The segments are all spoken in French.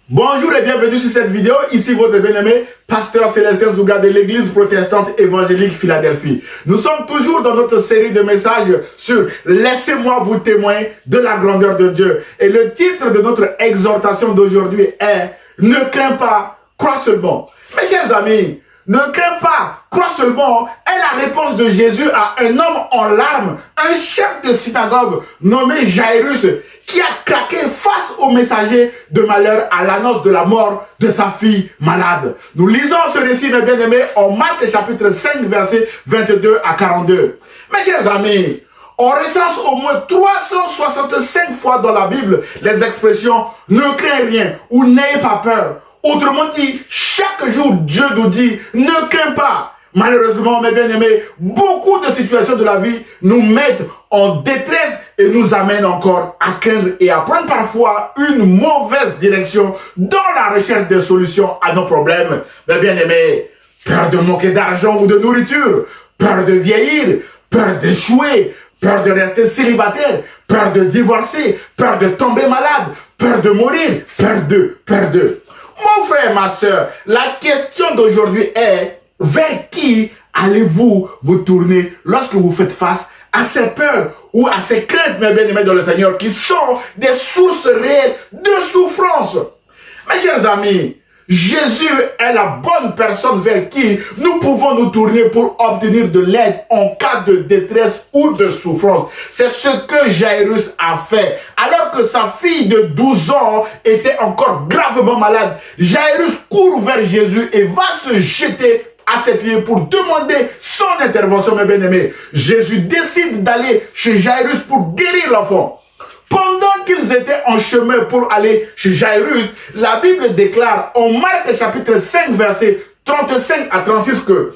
Bonjour et bienvenue sur cette vidéo. Ici votre bien-aimé, pasteur Célestin Zouga de l'église protestante évangélique Philadelphie. Nous sommes toujours dans notre série de messages sur « Laissez-moi vous témoigner de la grandeur de Dieu ». Et le titre de notre exhortation d'aujourd'hui est « Ne crains pas, crois seulement ». Mes chers amis, ne crains pas, crois seulement est la réponse de Jésus à un homme en larmes, un chef de synagogue nommé Jairus, qui a craqué face au messager de malheur à l'annonce de la mort de sa fille malade. Nous lisons ce récit, mes bien-aimés, en Marc chapitre 5, versets 22 à 42. Mes chers amis, on recense au moins 365 fois dans la Bible les expressions « ne crains rien » ou « n'ayez pas peur ». Autrement dit, chaque jour, Dieu nous dit « ne crains pas ». Malheureusement, mes bien-aimés, beaucoup de situations de la vie nous mettent en détresse et nous amènent encore à craindre et à prendre parfois une mauvaise direction dans la recherche des solutions à nos problèmes. Mes bien-aimés, peur de manquer d'argent ou de nourriture, peur de vieillir, peur d'échouer, peur de rester célibataire, peur de divorcer, peur de tomber malade, peur de mourir, peur de. Mon frère, ma soeur, la question d'aujourd'hui est: vers qui allez-vous vous tourner lorsque vous faites face à ces peurs ou à ces craintes, mes bien-aimés dans le Seigneur, qui sont des sources réelles de souffrance? Mes chers amis, Jésus est la bonne personne vers qui nous pouvons nous tourner pour obtenir de l'aide en cas de détresse ou de souffrance. C'est ce que Jairus a fait. Alors que sa fille de 12 ans était encore gravement malade, Jairus court vers Jésus et va se jeter à ses pieds pour demander son intervention, mes bien-aimés. Jésus décide d'aller chez Jairus pour guérir l'enfant. Pendant qu'ils étaient en chemin pour aller chez Jairus, la Bible déclare en Marc chapitre 5, versets 35 à 36 que,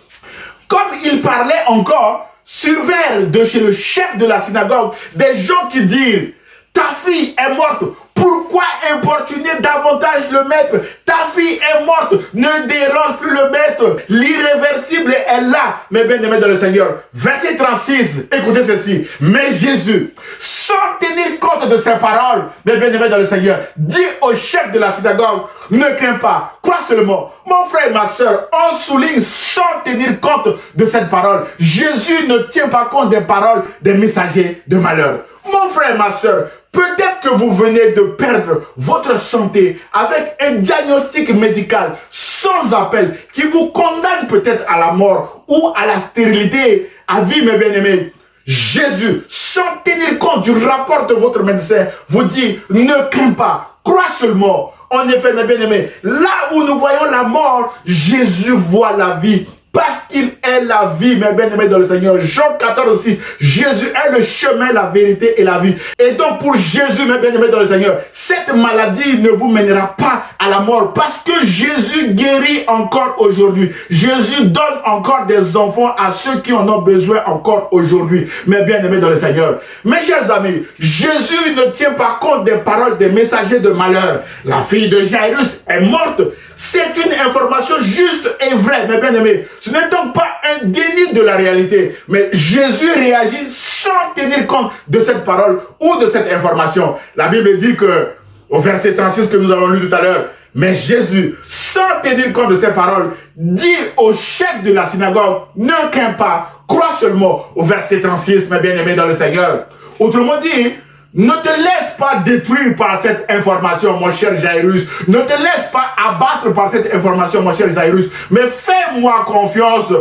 comme il parlait encore, survinrent de chez le chef de la synagogue des gens qui dirent: ta fille est morte. Pourquoi importuner davantage le maître? Ta fille est morte. Ne dérange plus le maître. L'irréversible est là, mes bien-aimés dans le Seigneur. Verset 36, écoutez ceci. Mais Jésus, sans tenir compte de ses paroles, mes bien-aimés dans le Seigneur, dit au chef de la synagogue: ne crains pas, crois seulement. Mon frère et ma soeur, on souligne sans tenir compte de cette parole. Jésus ne tient pas compte des paroles des messagers de malheur. Mon frère et ma soeur, peut-être que vous venez de perdre votre santé avec un diagnostic médical sans appel qui vous condamne peut-être à la mort ou à la stérilité à vie, mes bien-aimés. Jésus, sans tenir compte du rapport de votre médecin, vous dit: ne crains pas, crois seulement. En effet, mes bien-aimés, là où nous voyons la mort, Jésus voit la vie. Parce qu'il est la vie, mes bien-aimés dans le Seigneur. Jean 14 aussi, Jésus est le chemin, la vérité et la vie. Et donc pour Jésus, mes bien-aimés dans le Seigneur, cette maladie ne vous mènera pas à la mort. Parce que Jésus guérit encore aujourd'hui. Jésus donne encore des enfants à ceux qui en ont besoin encore aujourd'hui, mes bien-aimés dans le Seigneur. Mes chers amis, Jésus ne tient pas compte des paroles des messagers de malheur. La fille de Jairus est morte. C'est une information juste et vraie, mes bien-aimés. Ce n'est donc pas un déni de la réalité, mais Jésus réagit sans tenir compte de cette parole ou de cette information. La Bible dit que, au verset 36 que nous avons lu tout à l'heure, mais Jésus, sans tenir compte de ces paroles, dit au chef de la synagogue: ne crains pas, crois seulement. Au verset 36, mes bien-aimés dans le Seigneur. Autrement dit, ne te laisse pas détruire par cette information, mon cher Jairus. Ne te laisse pas abattre par cette information, mon cher Jairus. Mais fais-moi confiance,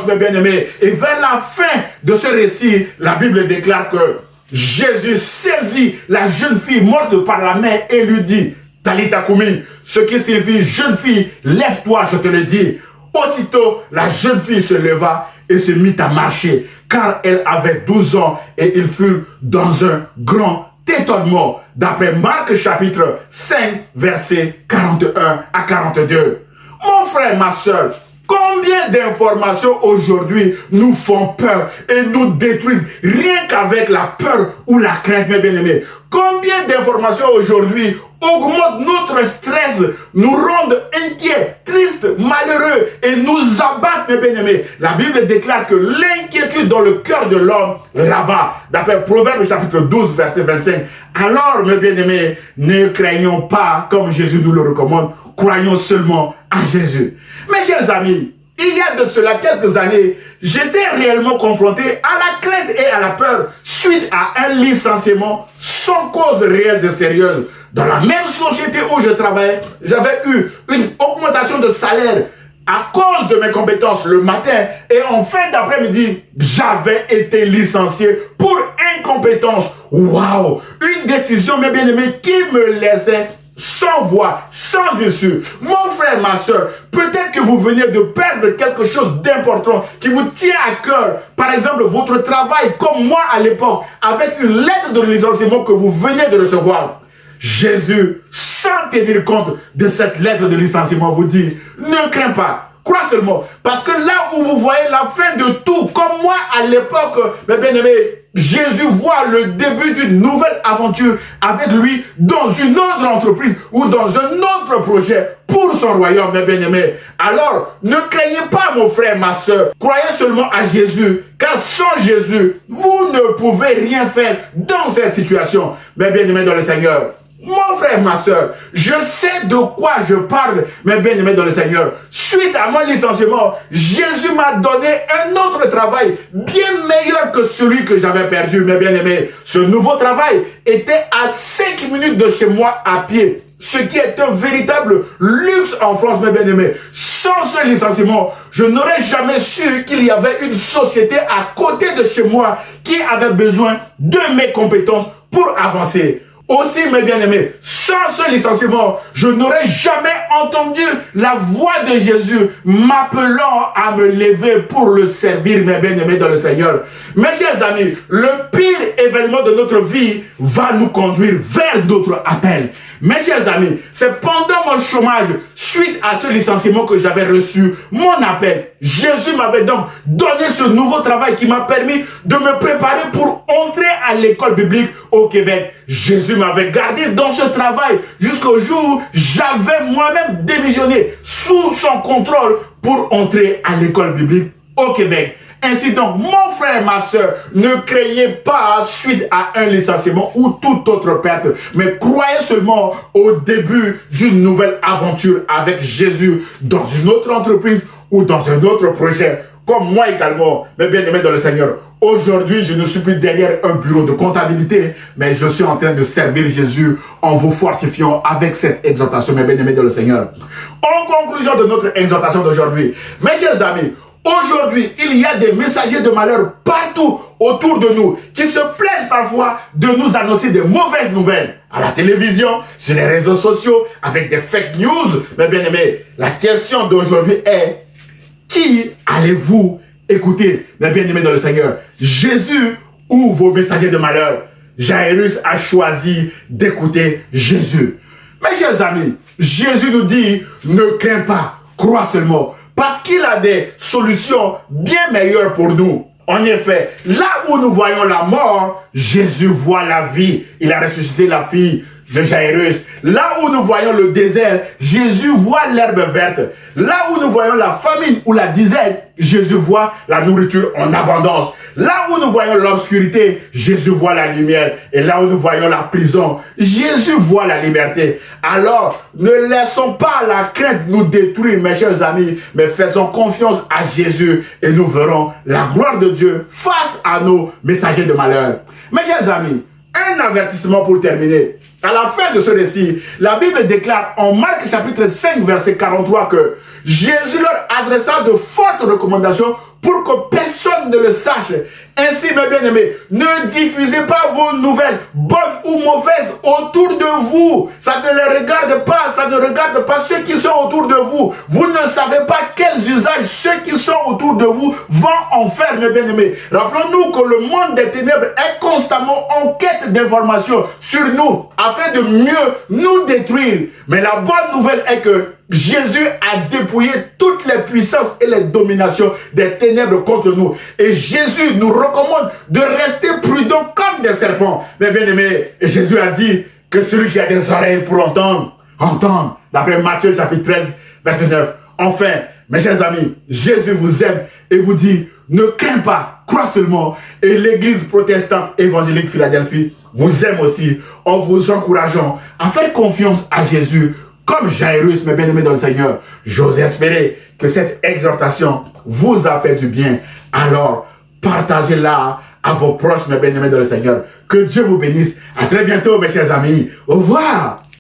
mes bien-aimés. Et vers la fin de ce récit, la Bible déclare que Jésus saisit la jeune fille morte par la main et lui dit: Talitha koumi, ce qui signifie: jeune fille, lève-toi, je te le dis. Aussitôt, la jeune fille se leva et se mit à marcher, car elle avait 12 ans et ils furent dans un grand étonnement. D'après Marc chapitre 5, versets 41 à 42. Mon frère, ma soeur, combien d'informations aujourd'hui nous font peur et nous détruisent rien qu'avec la peur ou la crainte, mes bien-aimés? Combien d'informations aujourd'hui augmentent notre stress, nous rendent inquiets, tristes, malheureux et nous abattent, mes bien-aimés. La Bible déclare que l'inquiétude dans le cœur de l'homme l'abat. D'après Proverbe chapitre 12, verset 25. Alors, mes bien-aimés, ne craignons pas comme Jésus nous le recommande, croyons seulement à Jésus. Mes chers amis, il y a de cela quelques années, j'étais réellement confronté à la crainte et à la peur suite à un licenciement sans cause réelle et sérieuse. Dans la même société où je travaillais, j'avais eu une augmentation de salaire à cause de mes compétences le matin et en fin d'après-midi, j'avais été licencié pour incompétence. Waouh! Une décision, mes bien-aimés, qui me laissait sans voix, sans issue. Mon frère, ma soeur, peut-être que vous venez de perdre quelque chose d'important qui vous tient à cœur. Par exemple, votre travail, comme moi à l'époque, avec une lettre de licenciement que vous venez de recevoir. Jésus, sans tenir compte de cette lettre de licenciement, vous dit, ne crains pas. Crois seulement. Parce que là où vous voyez la fin de tout, comme moi à l'époque, mes bien-aimés, Jésus voit le début d'une nouvelle aventure avec lui dans une autre entreprise ou dans un autre projet pour son royaume, mes bien-aimés. Alors, ne craignez pas, mon frère, ma soeur. Croyez seulement à Jésus, car sans Jésus, vous ne pouvez rien faire dans cette situation, mes bien-aimés dans le Seigneur. Mon frère, ma soeur, je sais de quoi je parle, mes bien-aimés dans le Seigneur. Suite à mon licenciement, Jésus m'a donné un autre travail bien meilleur que celui que j'avais perdu, mes bien-aimés. Ce nouveau travail était à 5 minutes de chez moi à pied, ce qui est un véritable luxe en France, mes bien-aimés. Sans ce licenciement, je n'aurais jamais su qu'il y avait une société à côté de chez moi qui avait besoin de mes compétences pour avancer. Aussi, mes bien-aimés, sans ce licenciement, je n'aurais jamais entendu la voix de Jésus m'appelant à me lever pour le servir, mes bien-aimés dans le Seigneur. Mes chers amis, le pire événement de notre vie va nous conduire vers d'autres appels. Mes chers amis, c'est pendant mon chômage, suite à ce licenciement que j'avais reçu, mon appel. Jésus m'avait donc donné ce nouveau travail qui m'a permis de me préparer pour entrer à l'école biblique au Québec. Jésus m'avait gardé dans ce travail jusqu'au jour où j'avais moi-même démissionné sous son contrôle pour entrer à l'école biblique au Québec. Ainsi donc, mon frère, ma soeur, ne craignez pas suite à un licenciement ou toute autre perte, mais croyez seulement au début d'une nouvelle aventure avec Jésus dans une autre entreprise ou dans un autre projet, comme moi également, mes bien-aimés dans le Seigneur. Aujourd'hui, je ne suis plus derrière un bureau de comptabilité, mais je suis en train de servir Jésus en vous fortifiant avec cette exhortation, mes bien-aimés dans le Seigneur. En conclusion de notre exhortation d'aujourd'hui, mes chers amis, aujourd'hui, il y a des messagers de malheur partout autour de nous qui se plaisent parfois de nous annoncer des mauvaises nouvelles à la télévision, sur les réseaux sociaux, avec des fake news. Mais bien aimé, la question d'aujourd'hui est, qui allez-vous écouter, mes bien-aimés dans le Seigneur? Jésus ou vos messagers de malheur? Jairus a choisi d'écouter Jésus. Mes chers amis, Jésus nous dit, ne crains pas, crois seulement. Parce qu'il a des solutions bien meilleures pour nous. En effet, là où nous voyons la mort, Jésus voit la vie. Il a ressuscité la fille de Jairus. Là où nous voyons le désert, Jésus voit l'herbe verte. Là où nous voyons la famine ou la disette, Jésus voit la nourriture en abondance. Là où nous voyons l'obscurité, Jésus voit la lumière. Et là où nous voyons la prison, Jésus voit la liberté. Alors, ne laissons pas la crainte nous détruire, mes chers amis, mais faisons confiance à Jésus et nous verrons la gloire de Dieu face à nos messagers de malheur. Mes chers amis, un avertissement pour terminer. À la fin de ce récit, la Bible déclare en Marc chapitre 5, verset 43 que Jésus leur adressa de fortes recommandations pour que personne ne le sache. Ainsi, mes bien-aimés, ne diffusez pas vos nouvelles, bonnes ou mauvaises, autour de vous. Ça ne les regarde pas, ça ne regarde pas ceux qui sont autour de vous. Vous ne savez pas quels usages ceux qui sont autour de vous vont en faire, mes bien-aimés. Rappelons-nous que le monde des ténèbres est constamment en quête d'informations sur nous, afin de mieux nous détruire. Mais la bonne nouvelle est que Jésus a dépouillé toutes les puissances et les dominations des ténèbres contre nous. Et Jésus nous recommande de rester prudents comme des serpents. Mais bien aimé, Jésus a dit que celui qui a des oreilles pour entendre, entende. D'après Matthieu chapitre 13, verset 9. Enfin, mes chers amis, Jésus vous aime et vous dit, ne crains pas, crois seulement. Et l'église protestante évangélique Philadelphie vous aime aussi en vous encourageant à faire confiance à Jésus comme Jairus, mes bien-aimés dans le Seigneur. J'ose espérer que cette exhortation vous a fait du bien. Alors, partagez-la à vos proches, mes bien-aimés dans le Seigneur. Que Dieu vous bénisse. À très bientôt, mes chers amis. Au revoir.